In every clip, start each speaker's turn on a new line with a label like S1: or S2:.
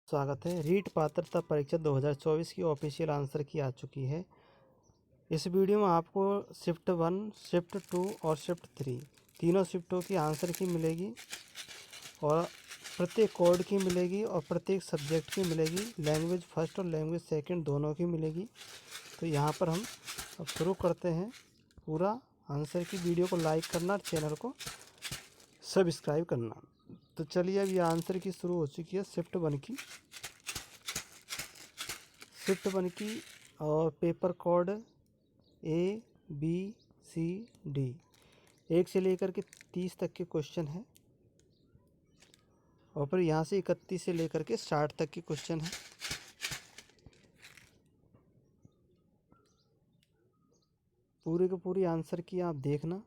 S1: स्वागत है। रीट पात्रता परीक्षा 2024 की ऑफिशियल आंसर की आ चुकी है। इस वीडियो में आपको शिफ्ट 1, शिफ्ट 2 और शिफ्ट 3 तीनों शिफ्टों की आंसर की मिलेगी और प्रत्येक कोड की मिलेगी और प्रत्येक सब्जेक्ट की मिलेगी। लैंग्वेज फर्स्ट और लैंग्वेज सेकंड दोनों की मिलेगी। तो यहाँ पर हम अब शुरू करते हैं पूरा आंसर की। वीडियो को लाइक करना और चैनल को सब्सक्राइब करना। तो चलिए अब ये आंसर की शुरू हो चुकी है शिफ्ट 1 की। शिफ्ट 1 की और पेपर कोड ABCD 1 से लेकर के 30 तक के क्वेश्चन है और फिर यहाँ से 31 से लेकर के 60 तक के क्वेश्चन है। पूरी की पूरी आंसर की आप देखना।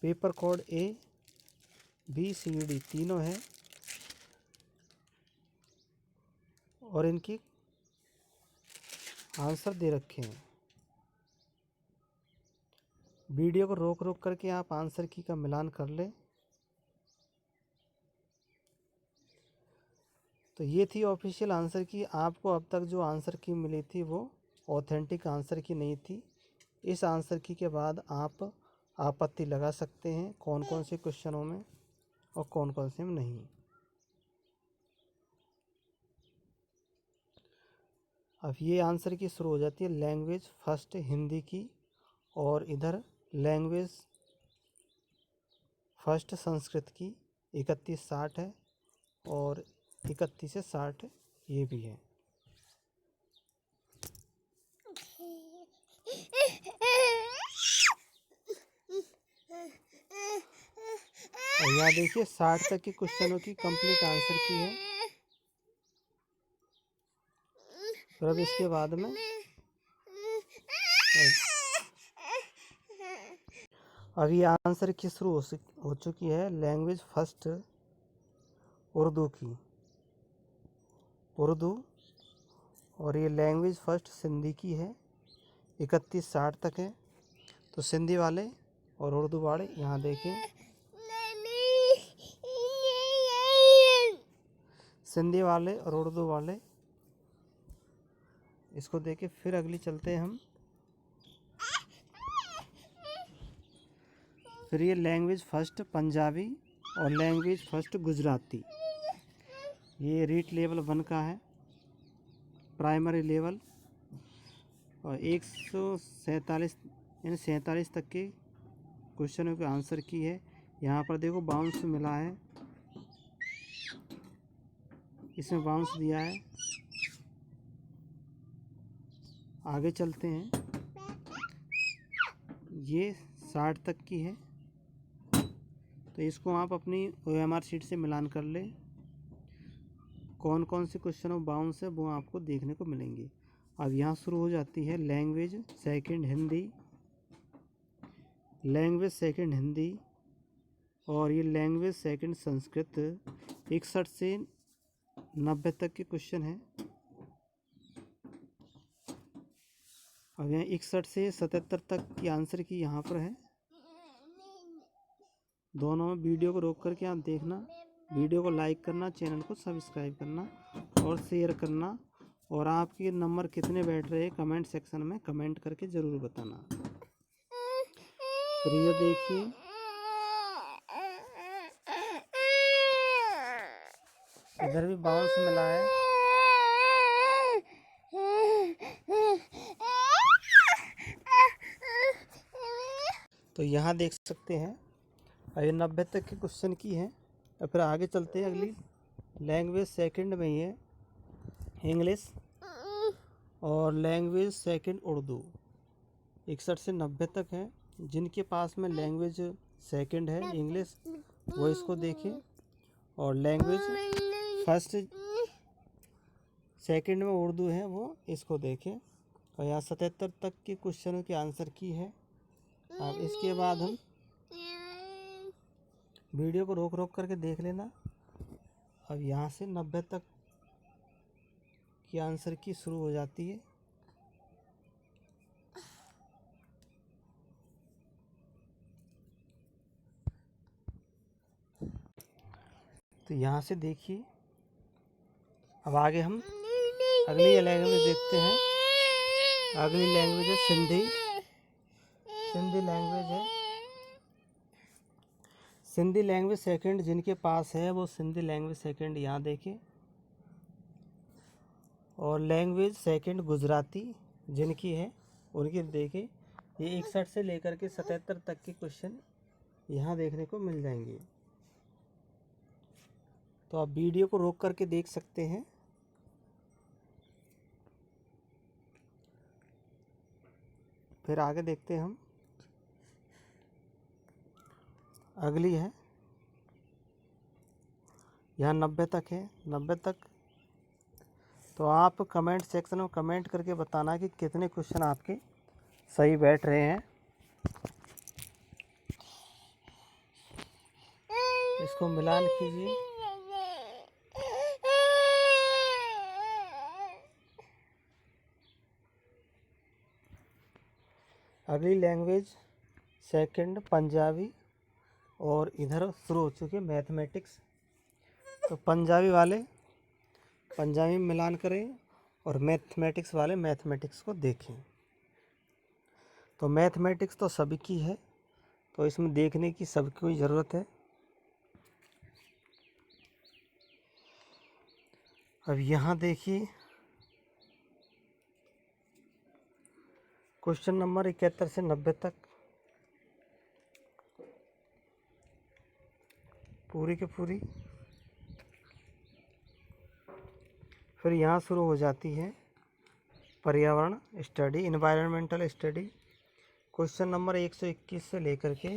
S1: पेपर कोड ABCD तीनों है और इनकी आंसर दे रखे हैं। वीडियो को रोक रोक करके आप आंसर की का मिलान कर लें। तो ये थी ऑफिशियल आंसर की। आपको अब तक जो आंसर की मिली थी वो ऑथेंटिक आंसर की नहीं थी। इस आंसर की के बाद आप आपत्ति लगा सकते हैं कौन कौन से क्वेश्चनों में और कौन कौन से में नहीं। अब ये आंसर की शुरू हो जाती है लैंग्वेज फर्स्ट हिंदी की और इधर लैंग्वेज फर्स्ट संस्कृत की 31-60 है और 31 से 60 ये भी है। और यहाँ देखिए 60 तक के क्वेश्चनों की कंप्लीट आंसर की है। फिर अब इसके बाद में अब ये आंसर की शुरू हो चुकी है लैंग्वेज फर्स्ट उर्दू की, उर्दू, और ये लैंग्वेज फर्स्ट सिंधी की है। 31-60 तक है। तो सिंधी वाले और उर्दू वाले यहाँ देखें। सिंधी वाले और उर्दू वाले इसको देखे। फिर अगली चलते हैं हम। फिर ये लैंग्वेज फर्स्ट पंजाबी और लैंग्वेज फर्स्ट गुजराती। ये रीट लेवल 1 का है, प्राइमरी लेवल, और 147 यानी 47 तक के क्वेश्चनों के आंसर की है। यहाँ पर देखो बाउंस मिला है, इसमें बाउंस दिया है। आगे चलते हैं। ये 60 तक की है। तो इसको आप अपनी OMR शीट से मिलान कर ले। कौन कौन से क्वेश्चन ऑफ बाउंस है वो आपको देखने को मिलेंगे। अब यहाँ शुरू हो जाती है language second Hindi, language second Hindi और ये लैंग्वेज सेकंड संस्कृत। 61 से 90 तक के क्वेश्चन है। अब यहाँ 61 से 77 तक की आंसर की यहाँ पर है। दोनों वीडियो को रोक करके आप देखना। वीडियो को लाइक करना, चैनल को सब्सक्राइब करना और शेयर करना। और आपके नंबर कितने बैठ रहे हैं कमेंट सेक्शन में कमेंट करके ज़रूर बताना। फिर ये देखिए इधर भी बाउंस मिला है। तो यहाँ देख सकते हैं ये 90 तक के क्वेश्चन की है। और फिर आगे चलते हैं अगली लैंग्वेज सेकंड में ही है इंग्लिश और लैंग्वेज सेकंड उर्दू। 61 से 90 तक है। जिनके पास में लैंग्वेज सेकंड है इंग्लिश वो इसको देखें और लैंग्वेज फर्स्ट सेकंड में उर्दू है वो इसको देखें। और यहाँ 77 तक के क्वेश्चनों की आंसर की है। अब इसके बाद हम वीडियो को रोक रोक करके देख लेना। अब यहाँ से 90 तक की आंसर की शुरू हो जाती है। तो यहाँ से देखिए अब आगे हम अगली लैंग्वेज देखते हैं। अगली लैंग्वेज है सिंधी। सिंधी लैंग्वेज है। सिंधी लैंग्वेज सेकंड जिनके पास है वो सिंधी लैंग्वेज सेकंड यहाँ देखें। और लैंग्वेज सेकंड गुजराती जिनकी है उनकी देखें। ये 61 से लेकर के 77 तक के क्वेश्चन यहाँ देखने को मिल जाएंगे। तो आप वीडियो को रोक करके देख सकते हैं। फिर आगे देखते हैं हम। अगली है, यहाँ 90 तक है। 90 तक तो आप कमेंट सेक्शन में कमेंट करके बताना कि कितने क्वेश्चन आपके सही बैठ रहे हैं। इसको मिलान कीजिए। अगली लैंग्वेज सेकंड पंजाबी और इधर शुरू हो चुके मैथमेटिक्स। तो पंजाबी वाले पंजाबी में मिलान करें और मैथमेटिक्स वाले मैथमेटिक्स को देखें। तो मैथमेटिक्स तो सभी की है, तो इसमें देखने की सबकी कोई ज़रूरत है। अब यहाँ देखिए क्वेश्चन नंबर 71 से 90 तक पूरी की पूरी। फिर यहाँ शुरू हो जाती है पर्यावरण study, environmental study. Question number 121 से लेकर के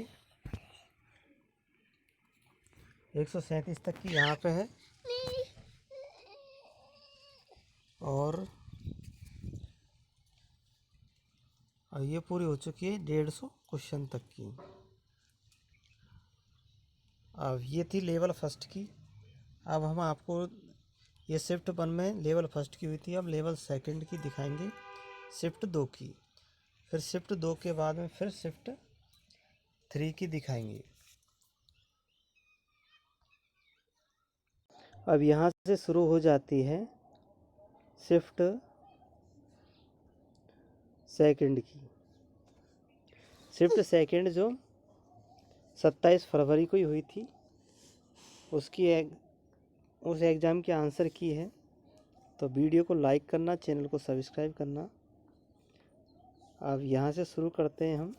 S1: 137 तक की यहाँ पे है। और ये पूरी हो चुकी है 150 क्वेश्चन तक की। अब ये थी लेवल फर्स्ट की। अब हम आपको ये शिफ्ट 1 में लेवल फर्स्ट की हुई थी, अब लेवल सेकंड की दिखाएंगे, शिफ्ट 2 की। फिर शिफ्ट 2 के बाद में फिर शिफ्ट 3 की दिखाएंगे। अब यहाँ से शुरू हो जाती है शिफ्ट सेकंड की। शिफ्ट सेकंड जो 27 फरवरी को ही हुई थी, उसकी उस एग्ज़ाम के आंसर की है। तो वीडियो को लाइक करना, चैनल को सब्सक्राइब करना। अब यहाँ से शुरू करते हैं हम।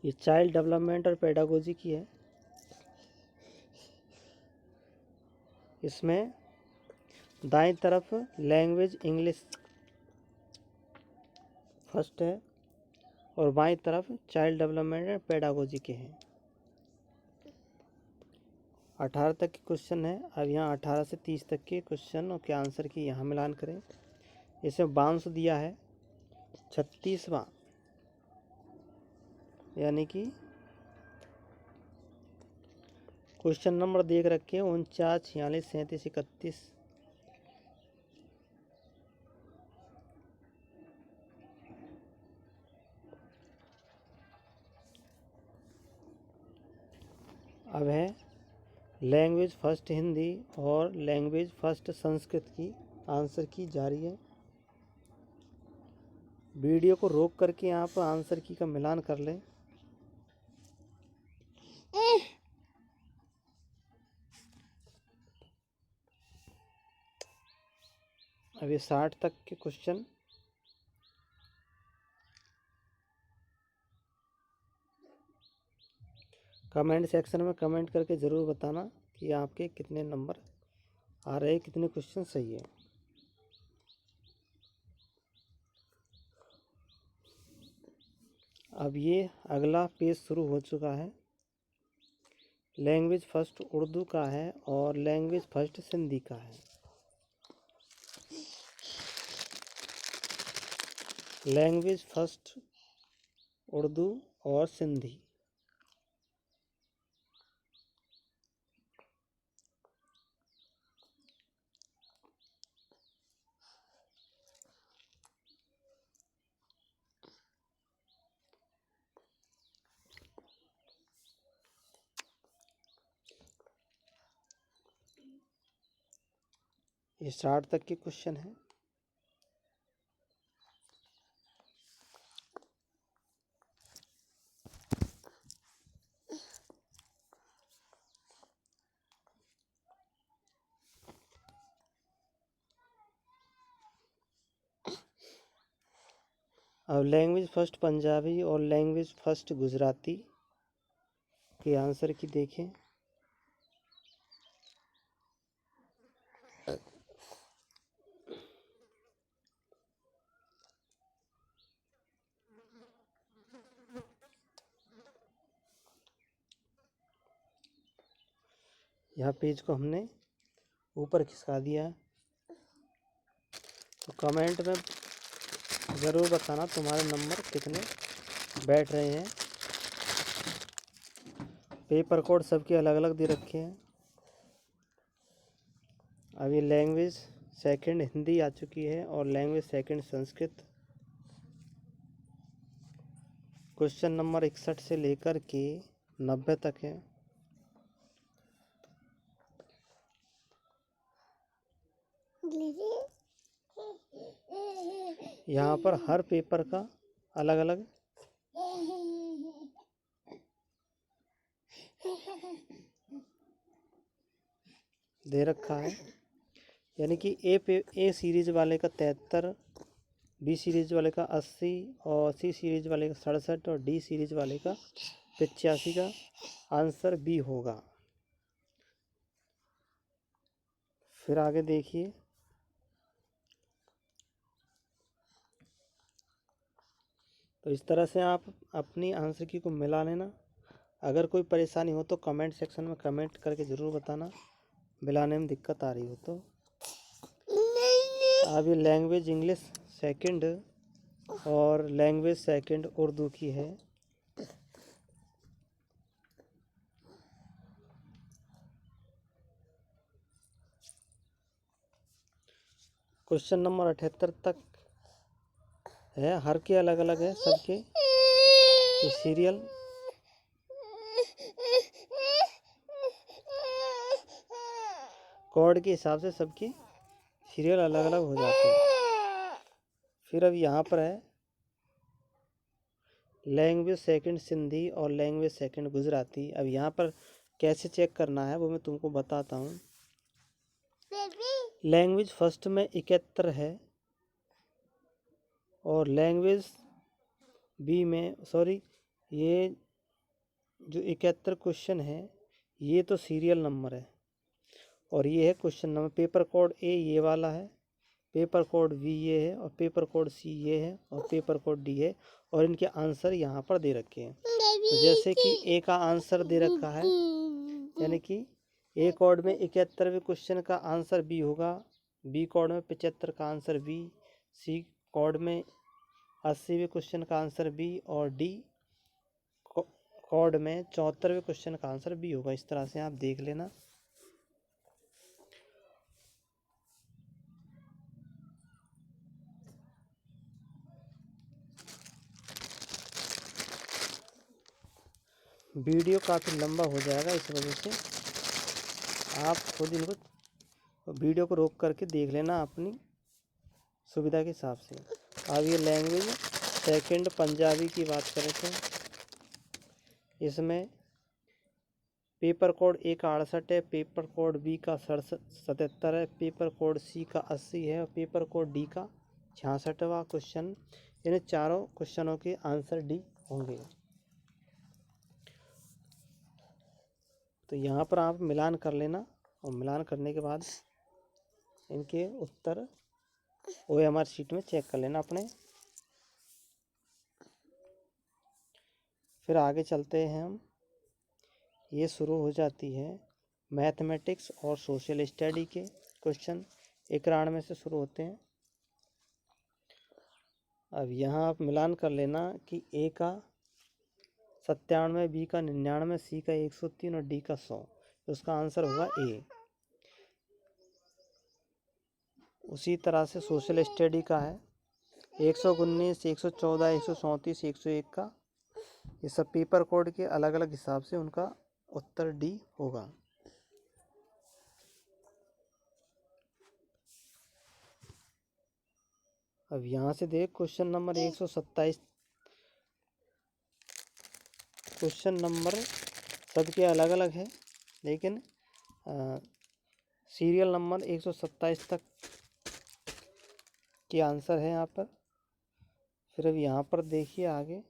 S1: ये चाइल्ड डेवलपमेंट और पेडागोजी की है। इसमें दाईं तरफ लैंग्वेज इंग्लिश फर्स्ट है और बाईं तरफ चाइल्ड डेवलपमेंट एंड पेडागोजी के हैं। 18 तक के क्वेश्चन है। अब यहाँ 18 से 30 तक के क्वेश्चन और के आंसर की यहाँ मिलान करें। इसमें बाउंस दिया है 36वां, यानी कि क्वेश्चन नंबर देख रखे हैं 49, 46, 37, 31। अब है लैंग्वेज फर्स्ट हिंदी और लैंग्वेज फर्स्ट संस्कृत की आंसर की जारी है। वीडियो को रोक करके आप आंसर की का मिलान कर लें। अब ये 60 तक के क्वेश्चन। कमेंट सेक्शन में कमेंट करके ज़रूर बताना कि आपके कितने नंबर आ रहे हैं, कितने क्वेश्चन सही है। अब ये अगला पेज शुरू हो चुका है। लैंग्वेज फर्स्ट उर्दू का है और लैंग्वेज फर्स्ट सिंधी का है। लैंग्वेज फर्स्ट उर्दू और सिंधी। ये 60 तक के क्वेश्चन है। अब लैंग्वेज फर्स्ट पंजाबी और लैंग्वेज फर्स्ट गुजराती के आंसर की देखें। यहाँ पेज को हमने ऊपर खिसका दिया है। तो कमेंट में ज़रूर बताना तुम्हारे नंबर कितने बैठ रहे हैं। पेपर कोड सबके अलग अलग दे रखे हैं। अभी लैंग्वेज सेकंड हिंदी आ चुकी है और language second Sanskrit. Question number 61 से लेकर के 90 तक है। यहाँ पर हर पेपर का अलग अलग दे रखा है। यानी कि ए सीरीज वाले का 73, बी सीरीज वाले का 80 और सी सीरीज वाले का 67 और डी सीरीज वाले का 85 का आंसर बी होगा। फिर आगे देखिए, तो इस तरह से आप अपनी आंसर की को मिला लेना। अगर कोई परेशानी हो तो कमेंट सेक्शन में कमेंट करके ज़रूर बताना, मिलाने में दिक्कत आ रही हो तो। अभी लैंग्वेज इंग्लिश सेकंड और लैंग्वेज सेकंड उर्दू की है। क्वेश्चन नंबर 78 तक है। हर के अलग अलग है सबके। ये सीरियल कोड के हिसाब से सबके सीरियल अलग अलग हो जाते हैं। फिर अब यहाँ पर है लैंग्वेज सेकंड सिंधी और लैंग्वेज सेकंड गुजराती। अब यहाँ पर कैसे चेक करना है वो मैं तुमको बताता हूँ। लैंग्वेज फर्स्ट में 71 है और लैंग्वेज बी में ये जो 71 क्वेश्चन है ये तो सीरियल नंबर है और ये है क्वेश्चन नंबर। पेपर कोड ए ये वाला है, पेपर कोड बी ये है और पेपर कोड सी ये है और पेपर कोड डी है और इनके आंसर यहाँ पर दे रखे हैं। तो जैसे कि ए का आंसर दे रखा है, यानी कि ए कोड में 71वें क्वेश्चन का आंसर बी होगा, बी कोड में 75 का आंसर बी, सी कोड में 80वें क्वेश्चन का आंसर बी और डी कोड में 74वें क्वेश्चन का आंसर बी होगा। इस तरह से आप देख लेना। वीडियो काफ़ी लंबा हो जाएगा, इस वजह से आप खुद इनको वीडियो को रोक करके देख लेना अपनी सुविधा के हिसाब से। अब ये लैंग्वेज सेकंड पंजाबी की बात करें तो इसमें पेपर कोड ए का 68 है, पेपर कोड बी का 77 है, पेपर कोड सी का 80 है और पेपर कोड डी का 66वां क्वेश्चन। इन चारों क्वेश्चनों के आंसर डी होंगे। तो यहाँ पर आप मिलान कर लेना और मिलान करने के बाद इनके उत्तर OMR शीट में चेक कर लेना अपने। फिर आगे चलते हैं हम। ये शुरू हो जाती है मैथमेटिक्स और सोशल स्टडी के क्वेश्चन 91 से शुरू होते हैं। अब यहाँ आप मिलान कर लेना कि ए का 97, बी का 99, सी का 103 और डी का 100। उसका आंसर होगा ए। उसी तरह से सोशल स्टडी का है 119, 114, 134, 101 का। ये सब पेपर कोड के अलग अलग हिसाब से उनका उत्तर डी होगा। अब यहाँ से देख क्वेश्चन नंबर 127। क्वेश्चन नंबर सबके अलग अलग है, लेकिन सीरियल नंबर 127 तक के आंसर है यहाँ पर। फिर अब यहाँ पर देखिए आगे,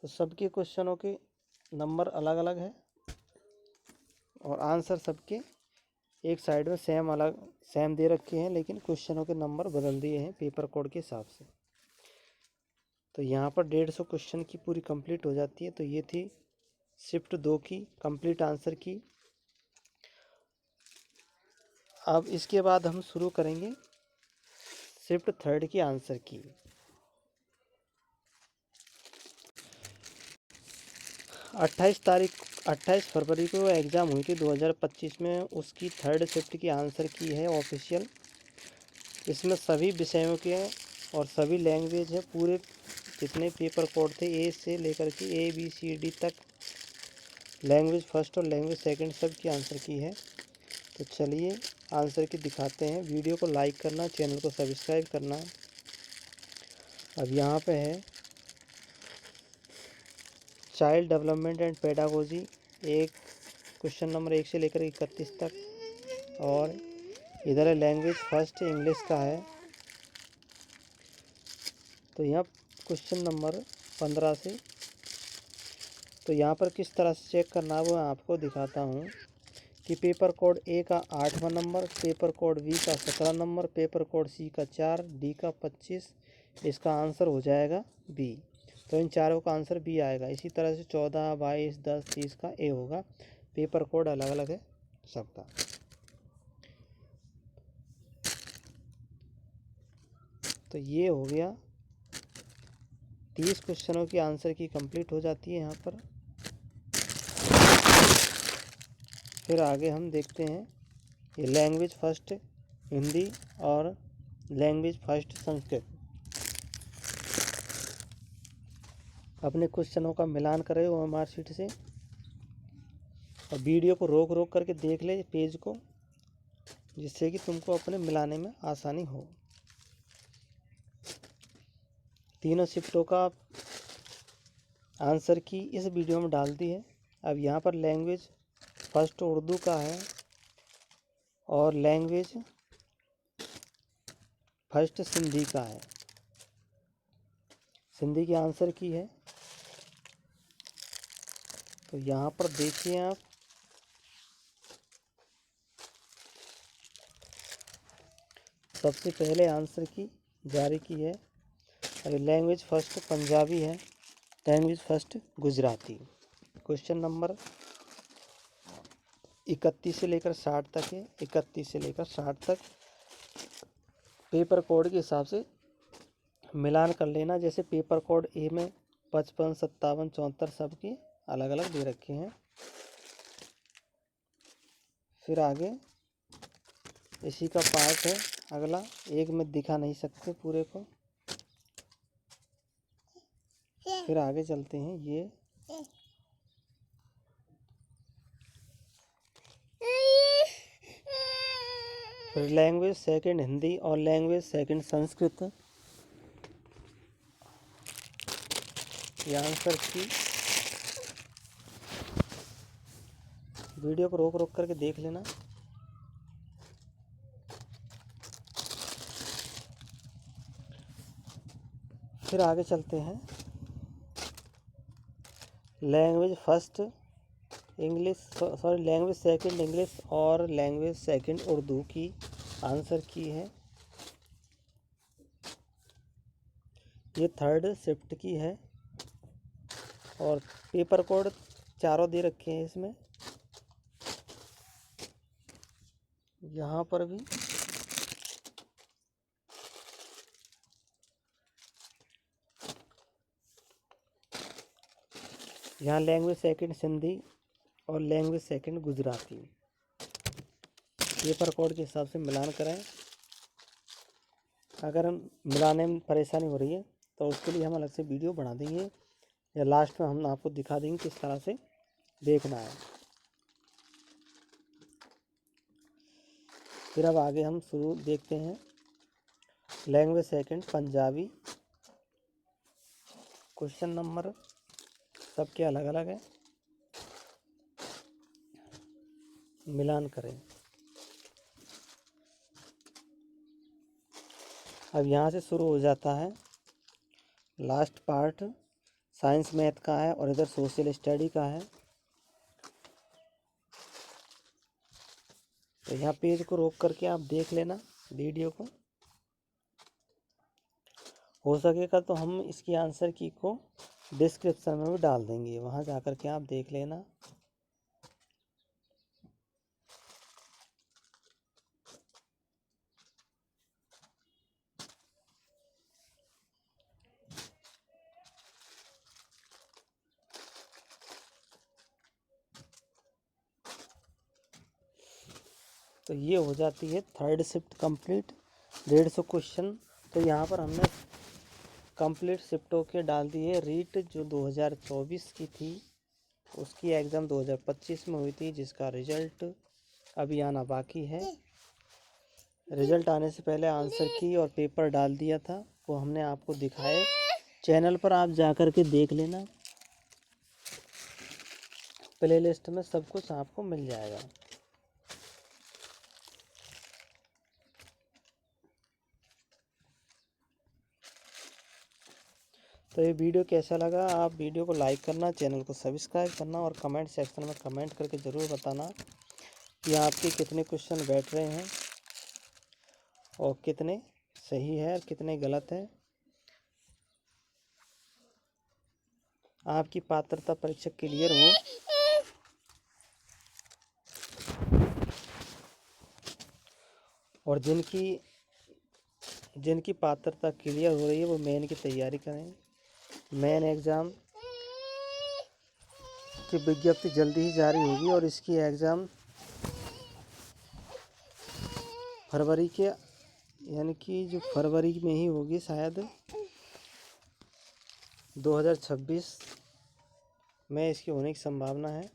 S1: तो सबके क्वेश्चनों के नंबर अलग अलग है और आंसर सबके एक साइड में सेम दे रखे हैं, लेकिन क्वेश्चनों के नंबर बदल दिए हैं पेपर कोड के हिसाब से। तो यहाँ पर 150 क्वेश्चन की पूरी कंप्लीट हो जाती है। तो ये थी शिफ्ट 2 की कंप्लीट आंसर की। अब इसके बाद हम शुरू करेंगे शिफ्ट 3 की आंसर की। 28 फरवरी को एग्ज़ाम हुई थी 2025 में, उसकी 3rd शिफ्ट की आंसर की है ऑफिशियल। इसमें सभी विषयों के और सभी लैंग्वेज है, पूरे जितने पेपर कोड थे ए से लेकर के ABCD तक, लैंग्वेज फर्स्ट और लैंग्वेज सेकंड सब की आंसर की है। तो चलिए आंसर की दिखाते हैं। वीडियो को लाइक करना, चैनल को सब्सक्राइब करना। अब यहाँ पे है चाइल्ड डेवलपमेंट एंड पेडागोजी, एक क्वेश्चन नंबर 1 से लेकर 31 तक, और इधर है लैंग्वेज फर्स्ट इंग्लिश का है। तो यहाँ क्वेश्चन नंबर 15 से, तो यहाँ पर किस तरह से चेक करना है वो मैं आपको दिखाता हूँ कि पेपर कोड ए का 8वां नंबर, पेपर कोड बी का 17 नंबर, पेपर कोड सी का 4, डी का 25, इसका आंसर हो जाएगा बी। तो इन चारों का आंसर बी आएगा। इसी तरह से 14, 22, 10, 30 का ए होगा। पेपर कोड अलग अलग है सबका। तो ये हो गया 30 क्वेश्चनों की आंसर की कंप्लीट हो जाती है यहाँ पर। फिर आगे हम देखते हैं ये लैंग्वेज फर्स्ट हिंदी और लैंग्वेज फर्स्ट संस्कृत। अपने क्वेश्चनों का मिलान करें OMR शीट से, और वीडियो को रोक रोक करके देख ले पेज को, जिससे कि तुमको अपने मिलाने में आसानी हो। तीनों शिफ्टों का आंसर की इस वीडियो में डाल दी है। अब यहाँ पर लैंग्वेज फर्स्ट उर्दू का है और लैंग्वेज फर्स्ट सिंधी का है। सिंधी की आंसर की है। तो यहाँ पर देखिए आप, सबसे पहले आंसर की जारी की है। अभी लैंग्वेज फर्स्ट पंजाबी है, language first Gujarati. Question number 31 से लेकर 60 तक है। 31 से लेकर 60 तक पेपर कोड के हिसाब से मिलान कर लेना। जैसे पेपर कोड ए में 55, 57, 74 सबके अलग अलग दे रखे हैं। फिर आगे इसी का पार्ट है अगला, एक में दिखा नहीं सकते पूरे को। फिर आगे चलते हैं। ये फिर लैंग्वेज सेकंड हिंदी और लैंग्वेज सेकंड संस्कृत, ये आंसर की। वीडियो को रोक रोक करके देख लेना। फिर आगे चलते हैं। Language first English, sorry language second English और लैंग्वेज सेकंड उर्दू की आंसर की है। ये 3rd शिफ्ट की है और पेपर कोड चारों दे रखे हैं इसमें। यहाँ पर भी यहाँ लैंग्वेज सेकंड सिंधी और language second Gujarati, paper code के हिसाब से मिलान कराएं। अगर हम मिलाने में परेशानी हो रही है तो उसके लिए हम अलग से वीडियो बना देंगे, या लास्ट में हम आपको दिखा देंगे किस तरह से देखना है। फिर अब आगे हम शुरू देखते हैं। Language second Punjabi. Question number सबके अलग अलग है, मिलान करें। अब यहाँ से शुरू हो जाता है। लास्ट पार्ट साइंस मैथ का है और इधर सोशल स्टडी का है। तो यहाँ पेज को रोक करके आप देख लेना वीडियो को। हो सकेगा तो हम इसकी आंसर की को डिस्क्रिप्शन में भी डाल देंगे, वहाँ जा कर के आप देख लेना। तो ये हो जाती है थर्ड शिफ्ट कंप्लीट। 150 क्वेश्चन तो यहाँ पर हमने कंप्लीट शिफ्टों के डाल दिए। रीट जो 2024 की थी उसकी एग्ज़ाम 2025 में हुई थी, जिसका रिजल्ट अभी आना बाकी है। रिजल्ट आने से पहले आंसर की और पेपर डाल दिया था, वो हमने आपको दिखाए। चैनल पर आप जा कर के देख लेना, प्लेलिस्ट में सब कुछ आपको मिल जाएगा। तो ये वीडियो कैसा लगा, आप वीडियो को लाइक करना, चैनल को सब्सक्राइब करना और कमेंट सेक्शन में कमेंट करके ज़रूर बताना कि आपके कितने क्वेश्चन बैठ रहे हैं और कितने सही है और कितने गलत है। आपकी पात्रता परीक्षा क्लियर हो और जिनकी पात्रता क्लियर हो रही है वो मेन की तैयारी करें। मेन एग्ज़ाम की विज्ञप्ति जल्दी ही जारी होगी और इसकी एग्ज़ाम फरवरी के यानी कि जो फरवरी में ही होगी शायद 2026 में इसकी होने की संभावना है।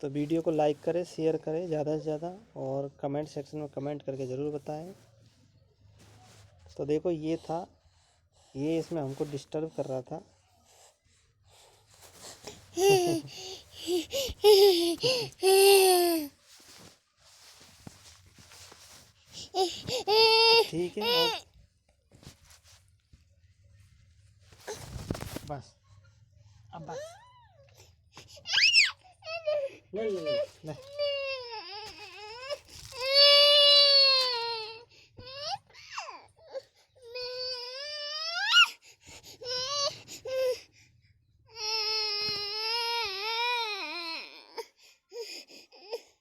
S1: तो वीडियो को लाइक करें, शेयर करें ज़्यादा से ज़्यादा और कमेंट सेक्शन में कमेंट करके ज़रूर बताएं। तो देखो ये था, ये इसमें हमको डिस्टर्ब कर रहा था। ठीक है बस, अब बस ले ले ले ले।